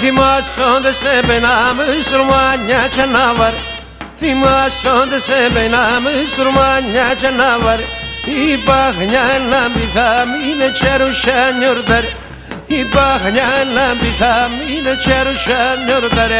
θυμάσονται σε πενάμε σουρμάνια και να βαρ. Θυμάσονται σε πενάμε σουρμάνια και να βαρ. Η παχνιά να μπιθά μείνε τσέρουσα νιορτάρ. Η παχνιά να μπιθά μείνε τσέρουσα νιορτάρ.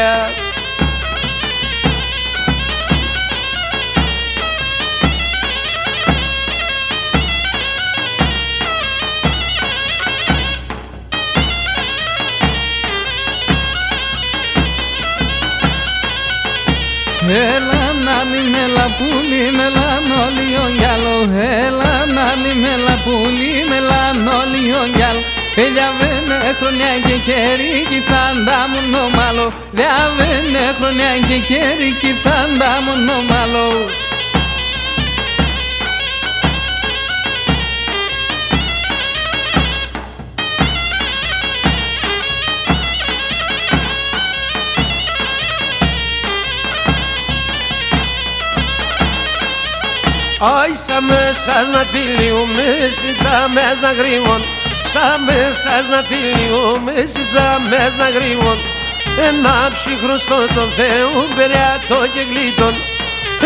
Έλα νάνι μελαπούλι μελανόλιο γυαλό. Έλα νάνι μελαπούλι μελανόλιο γυαλό. Διαβαίνε χρονιά και κέρι κι φάντα μόνο μάλλο. Διαβαίνε χρονιά και κέρι κι φάντα μόνο μάλλο. Oi, σαν μέσας να τυλιούμε, σιτσάμες να γρήγον. Σαν μέσας να τυλιούμε, σιτσάμες να γρήγον. Ένα ψυχρό στο το Θεού, περιάτο και γλίτων.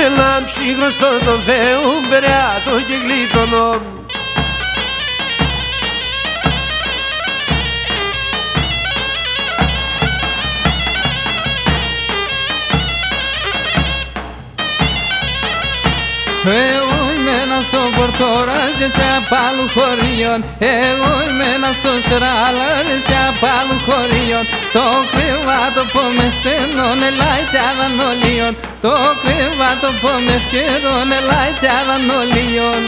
Ένα ψυχρό στο το Θεού, περιάτο και γλίτων. Εγώ είμαι ένας στο Πορτοράζ σε απ' χωριών. Εγώ είμαι ένας στο Σεράλαρ σε απ' χωριών. Το κρεβάτο που με στέλνουν ελάει κι αδανολίων. Το κρεβάτο που με ευκαιρών ελάει κι αδανολίων.